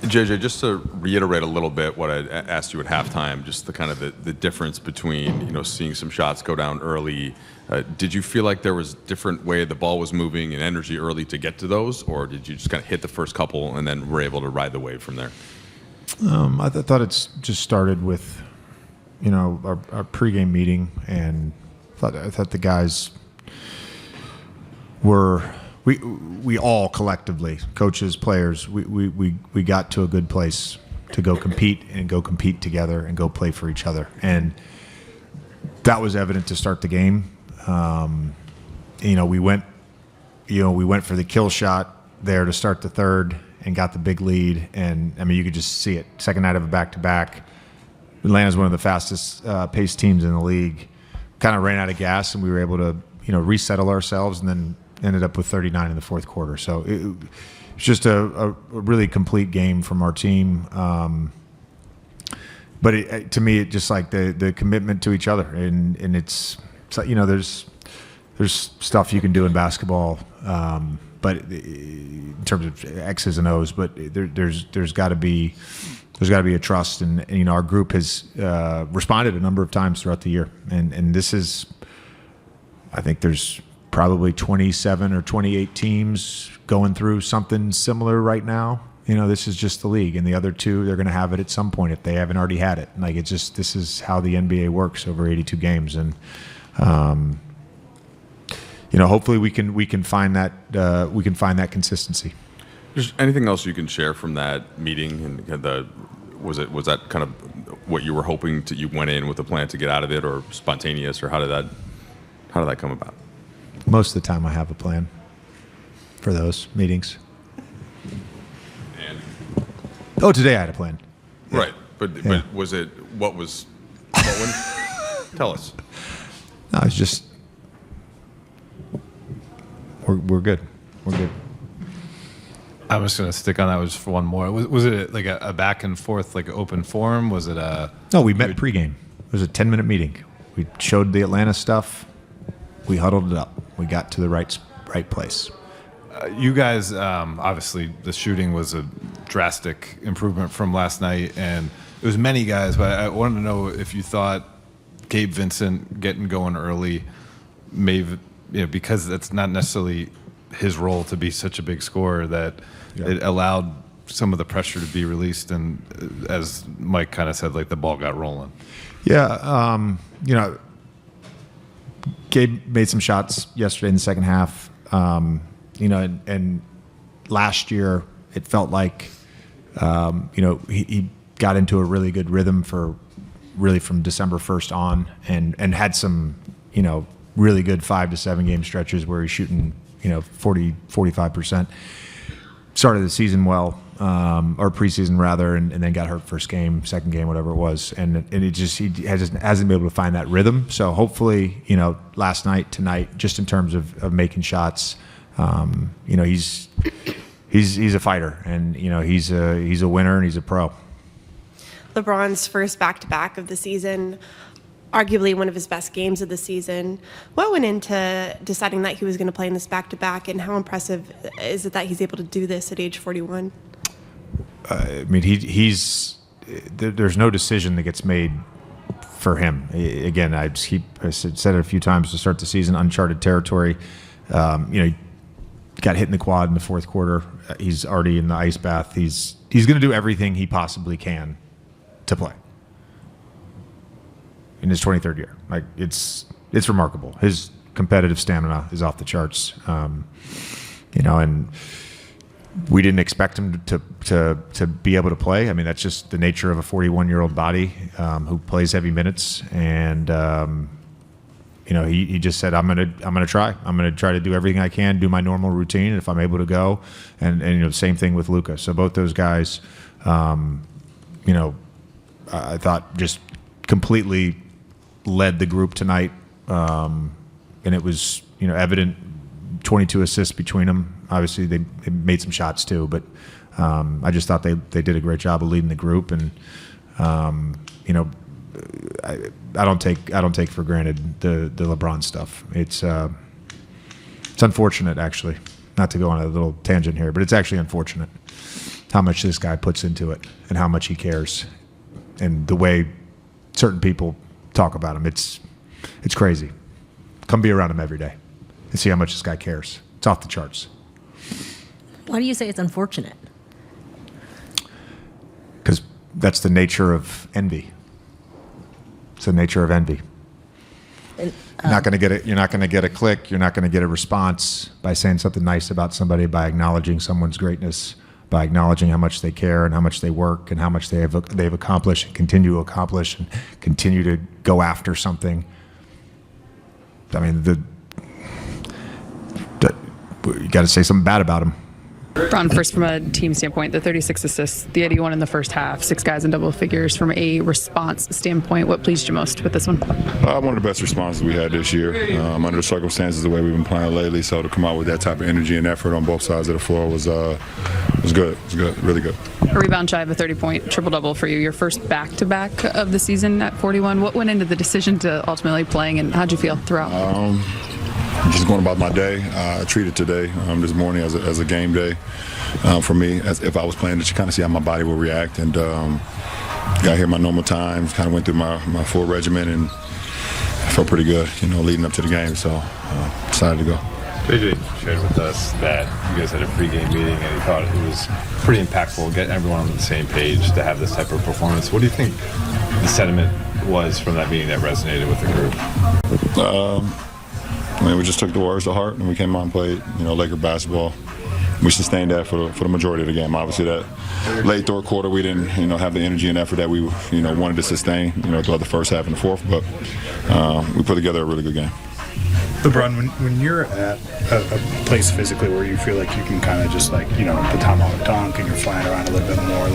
JJ, just to reiterate a little bit what I asked you at halftime, just the kind of the difference between seeing some shots go down early. Did you feel like there was a different way the ball was moving and energy early to get to those, or did you just kind of hit the first couple and then were able to ride the wave from there? I thought it's just started with our pregame meeting, and I thought the guys were. We all collectively, coaches, players, we got to a good place to go compete together and go play for each other. And that was evident to start the game. We went for the kill shot there to start the third and got the big lead. And I mean, you could just see it. Second night of a back-to-back. Atlanta's one of the fastest paced teams in the league. Kind of ran out of gas, and we were able to resettle ourselves, and then ended up with 39 in the fourth quarter. So it was just a really complete game from our team. But to me, it just like the commitment to each other, and it's there's stuff you can do in basketball, but in terms of X's and O's, but there's got to be a trust, and our group has responded a number of times throughout the year, and this is, I think there's probably 27 or 28 teams going through something similar right now. This is just the league, and the other two, they're going to have it at some point if they haven't already had it. Like, it's just, this is how the NBA works over 82 games, and hopefully we can find that consistency. Just anything else you can share from that meeting, and was that kind of what you were hoping to? You went in with a plan to get out of it, or spontaneous, or how did that come about? Most of the time I have a plan for those meetings. And today I had a plan. Yeah. Right. But was it, what one? Tell us. No, it's just, we're good. We're good. I was going to stick on that just for one more. Was it like a back and forth, like an open forum? Was it a... No, we met pregame. It was a 10-minute meeting. We showed the Atlanta stuff. We huddled it up. We got to the right place. You guys, obviously, the shooting was a drastic improvement from last night, and it was many guys. But I wanted to know if you thought Gabe Vincent getting going early, because that's not necessarily his role to be such a big scorer, that it allowed some of the pressure to be released, and as Mike kind of said, like, the ball got rolling. Yeah, Gabe made some shots yesterday in the second half. And last year it felt like, he got into a really good rhythm from December 1st on, and had some, really good 5 to 7 game stretches where he's shooting, 45%. Started the season well, or preseason rather, and then got hurt first game, second game, whatever it was, and he hasn't been able to find that rhythm. So hopefully, last night, tonight, just in terms of making shots, he's a fighter, and he's a winner, and he's a pro. LeBron's first back-to-back of the season, arguably one of his best games of the season. What went into deciding that he was going to play in this back-to-back, and how impressive is it that he's able to do this at age 41? I mean, there's no decision that gets made for him. Again, I said it a few times to start the season, uncharted territory. He got hit in the quad in the fourth quarter. He's already in the ice bath. He's going to do everything he possibly can to play in his 23rd year. Like, it's remarkable. His competitive stamina is off the charts. And we didn't expect him to be able to play. I mean, that's just the nature of a 41-year-old body who plays heavy minutes. And he just said, I'm gonna try. I'm gonna try to do everything I can, do my normal routine, and if I'm able to go. And same thing with Luka. So both those guys, I thought just completely led the group tonight, and it was evident. 22 assists between them. Obviously, they made some shots too, but I just thought they did a great job of leading the group. And I don't take for granted the LeBron stuff. It's unfortunate, actually, not to go on a little tangent here, but it's actually unfortunate. how much this guy puts into it and how much he cares, and the way certain people talk about him. It's crazy. Come be around him every day and see how much this guy cares. It's off the charts. Why do you say it's unfortunate? Because that's the nature of envy. It's the nature of envy. And, You're not going to get it. You're not going to get a click. You're not going to get a response by saying something nice about somebody, by acknowledging someone's greatness, by acknowledging how much they care and how much they work and how much they've accomplished and continue to accomplish and continue to go after something. I mean, you got to say something bad about them. Ron, first from a team standpoint, the 36 assists, the 81 in the first half, 6 guys in double figures. From a response standpoint, what pleased you most with this one? One of the best responses we had this year, under the circumstances, the way we've been playing lately. So to come out with that type of energy and effort on both sides of the floor was good. It was good, really good. A rebound shy of a 30-point triple-double for you, your first back-to-back of the season at 41. What went into the decision to ultimately playing, and how'd you feel throughout? Just going about my day. I treated today, this morning, as a game day for me, as if I was playing, to kind of see how my body would react. And got here my normal times, kind of went through my full regimen, and I felt pretty good, leading up to the game. So decided to go. JJ shared with us that you guys had a pregame meeting and he thought it was pretty impactful, getting everyone on the same page to have this type of performance. What do you think the sentiment was from that meeting that resonated with the group? We just took the words to heart, and we came out and played, Laker basketball. We sustained that for the majority of the game. Obviously, that late third quarter, we didn't, have the energy and effort that we, wanted to sustain, throughout the first half and the fourth. But we put together a really good game. LeBron, when you're at a place physically where you feel like you can kind of just the tomahawk dunk and you're flying around a little bit more,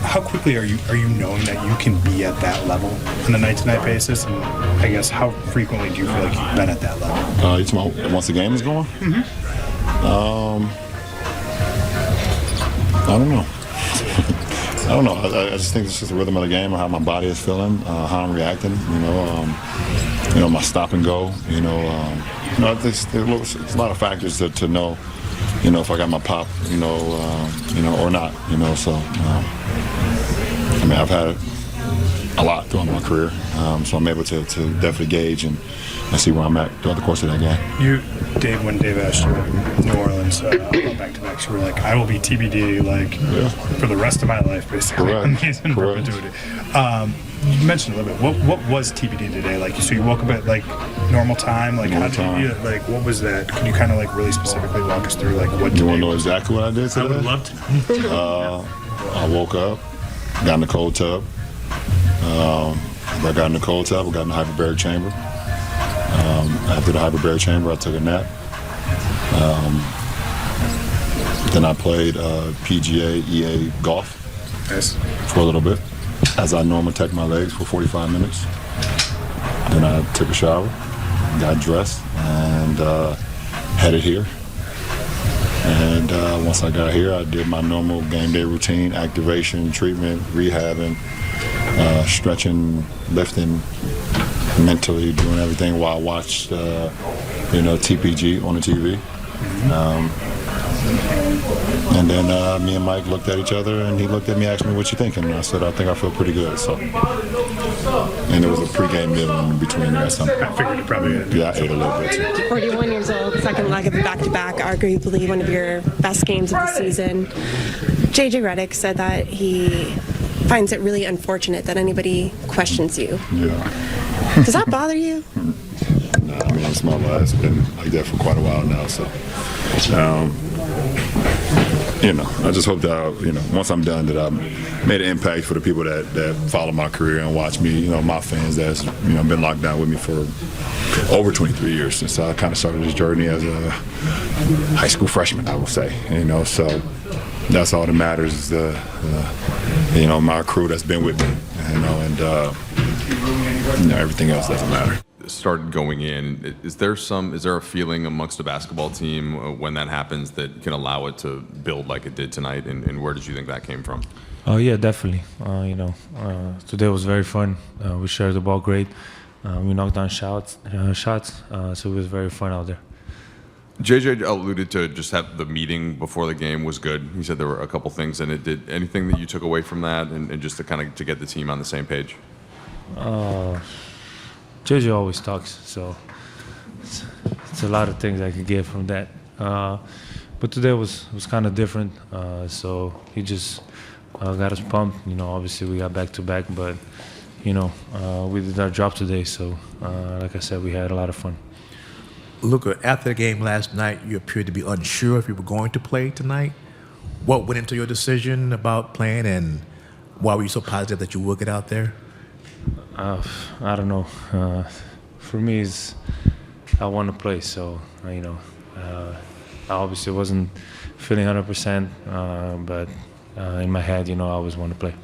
how quickly are you knowing that you can be at that level on a night-to-night basis? And I guess how frequently do you feel like you've been at that level? You talking about once the game is going? Mm-hmm. I don't know. I just think it's just the rhythm of the game, how my body is feeling, how I'm reacting. My stop and go. There's a lot of factors to know. If I got my pop, or not. So I've had a lot throughout my career, so I'm able to definitely gauge and see where I'm at throughout the course of that game. When Dave asked you in New Orleans about back-to-backs, you were like, I will be TBD for the rest of my life, basically. Amazing perpetuity. You mentioned a little bit. What was TBD today? So you woke up at normal time. What was that? Could you kind of really specifically walk us through what? You want to know exactly what I did today? I would love to. I woke up, got in the cold tub. I got in the cold tub. I got in the hyperbaric chamber. After the hyperbaric chamber, I took a nap. Then I played PGA EA golf for a little bit, as I normally take my legs for 45 minutes. Then I took a shower, got dressed, and headed here. And once I got here, I did my normal game day routine: activation, treatment, rehabbing, stretching, lifting, mentally doing everything while I watched, TPG on the TV. And then me and Mike looked at each other, and he looked at me, asked me, "What you thinking?" And I said, "I think I feel pretty good." So, and there was a pregame meal in between there. So I figured it probably did. Yeah, I ate a little bit too. 41 years old, second leg of the back-to-back, arguably one of your best games of the season. JJ Redick said that he finds it really unfortunate that anybody questions you. Yeah. Does that bother you? No, it's my life. It's been like that for quite a while now. So, I just hope that, once I'm done, that I made an impact for the people that follow my career and watch me, my fans that's, been locked down with me for over 23 years since I kind of started this journey as a high school freshman, I would say, so that's all that matters is my crew that's been with me, and everything else doesn't matter. Started going in. Is there a feeling amongst a basketball team when that happens that can allow it to build like it did tonight? And where did you think that came from? Yeah, definitely. Today was very fun. We shared the ball great. We knocked down shots. So it was very fun out there. JJ alluded to just have the meeting before the game was good. He said there were a couple things in it. Did anything that you took away from that, and just to kind of to get the team on the same page? JJ always talks, so it's a lot of things I could get from that. But today was kind of different. So he just got us pumped. Obviously we got back-to-back, but we did our job today. So like I said, we had a lot of fun. Luka, after the game last night, you appeared to be unsure if you were going to play tonight. What went into your decision about playing, and why were you so positive that you would get out there? I don't know. For me, I want to play, so I obviously wasn't feeling 100%, but in my head, I always want to play.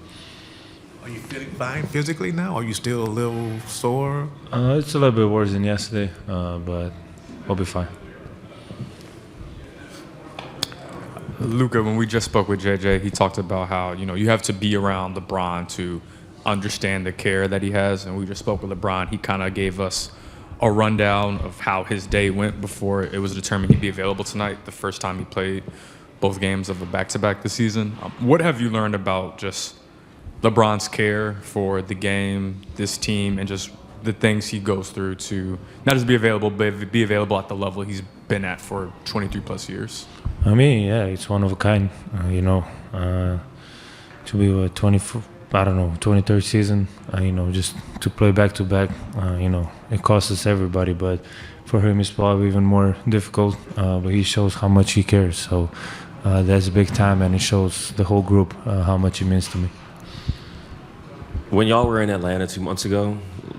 Are you feeling fine physically now? Are you still a little sore? It's a little bit worse than yesterday, but I'll be fine. Luka, when we just spoke with JJ, he talked about how, you have to be around LeBron to understand the care that he has. And we just spoke with LeBron. He kind of gave us a rundown of how his day went before it was determined he'd be available tonight, the first time he played both games of a back-to-back this season. What have you learned about just LeBron's care for the game, this team, and just the things he goes through to not just be available, but be available at the level he's been at for 23 plus years? I mean, yeah, it's one of a kind, to be a 23rd season, just to play back-to-back, it costs us everybody, but for him it's probably even more difficult, but he shows how much he cares, so that's big time, and it shows the whole group how much it means to me. When y'all were in Atlanta 2 months ago,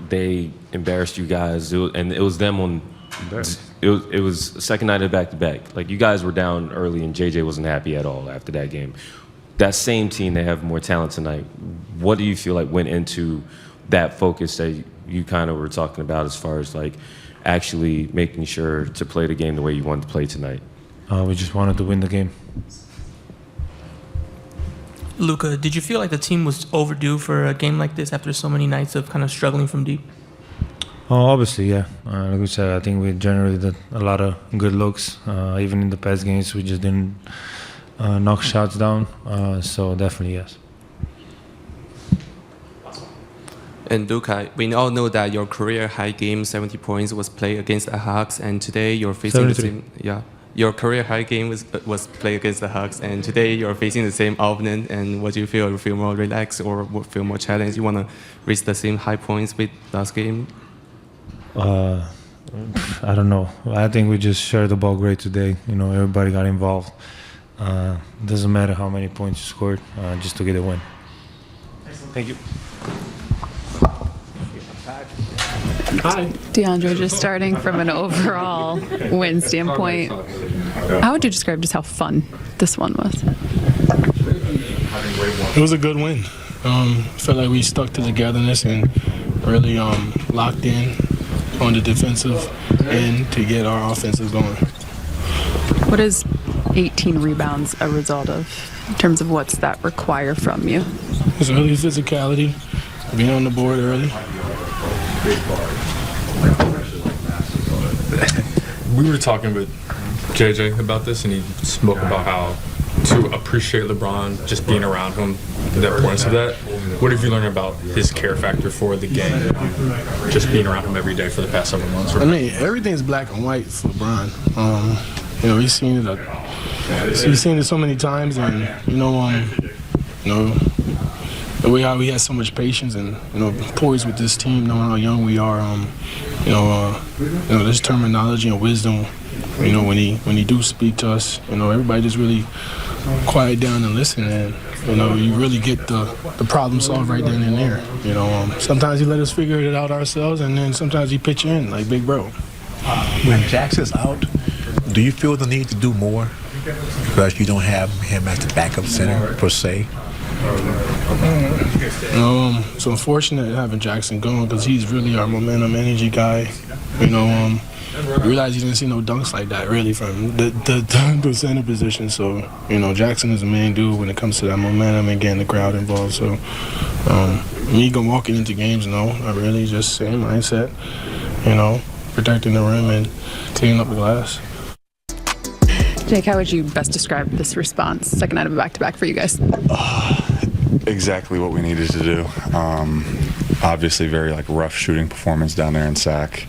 they embarrassed you guys, and it was them on. It was the second night of back-to-back. Like, you guys were down early, and JJ wasn't happy at all after that game. That same team, they have more talent tonight. What do you feel like went into that focus that you kind of were talking about as far as like actually making sure to play the game the way you wanted to play tonight? We just wanted to win the game. Luka, did you feel like the team was overdue for a game like this after so many nights of kind of struggling from deep? Obviously, yeah. Like we said, I think we generally did a lot of good looks. Even in the past games, we just didn't knock shots down. So definitely, yes. And Luka, we all know that your career high game, 70 points, was played against the Hawks, and today you're facing 73. the same. Yeah, your career high game was played against the Hawks, and today you're facing the same opponent. And what do you feel? You feel more relaxed or feel more challenged? You want to reach the same high points with last game? I don't know. I think we just shared the ball great today. Everybody got involved. Doesn't matter how many points you scored, just to get a win. Thank you. Hi. DeAndre, just starting from an overall win standpoint, how would you describe just how fun this one was? It was a good win. Felt like we stuck to togetherness and really locked in on the defensive end to get our offensive going. What is 18 rebounds a result of in terms of what's that require from you? It's early physicality, being on the board early. We were talking with JJ about this, and he spoke about how to appreciate LeBron, just being around him, the importance of that. What have you learned about his care factor for the game, just being around him every day for the past several months? I mean, everything's black and white for LeBron. He's seen it so many times, and the way how he has so much patience and poise with this team, knowing how young we are. There's terminology and wisdom. When he do speak to us, everybody just really quiet down and listen, and you really get the problem solved right then and there. Sometimes he let us figure it out ourselves, and then sometimes he pitch in like big bro. When Jackson's out, do you feel the need to do more because you don't have him as the backup center per se? It's unfortunate having Jackson going because he's really our momentum energy guy. I realized you didn't see no dunks like that really from the center position. So, Jackson is the main dude when it comes to that momentum and getting the crowd involved. So, me walking into games, no, not really, just same mindset, protecting the rim and cleaning up the glass. Jake, how would you best describe this response, second night of a back-to-back for you guys? Exactly what we needed to do. Obviously, very rough shooting performance down there in SAC.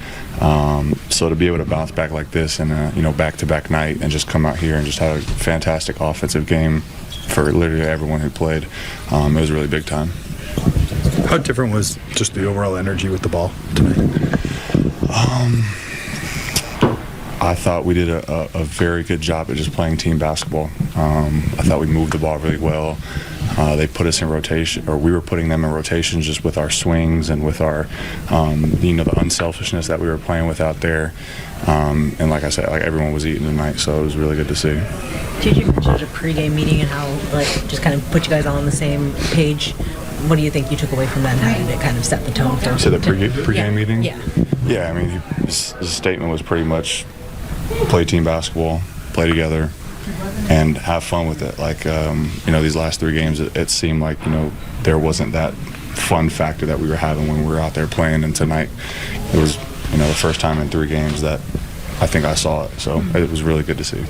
So to be able to bounce back like this in a back-to-back night and just come out here and just have a fantastic offensive game for literally everyone who played, it was really big time. How different was just the overall energy with the ball tonight? I thought we did a very good job at just playing team basketball. I thought we moved the ball really well. They put us in rotation, or we were putting them in rotations just with our swings and with our, the unselfishness that we were playing with out there. And like I said, everyone was eating tonight, so it was really good to see. JJ mentioned a pregame meeting and how just kind of put you guys all on the same page. What do you think you took away from that, and how did it kind of set the tone for? So the pregame meeting? Yeah. Yeah, I mean, his statement was pretty much play team basketball, play together, and have fun with it. These last 3 games, it seemed like, there wasn't that fun factor that we were having when we were out there playing. And tonight, it was, the first time in 3 games that I think I saw it. So it was really good to see.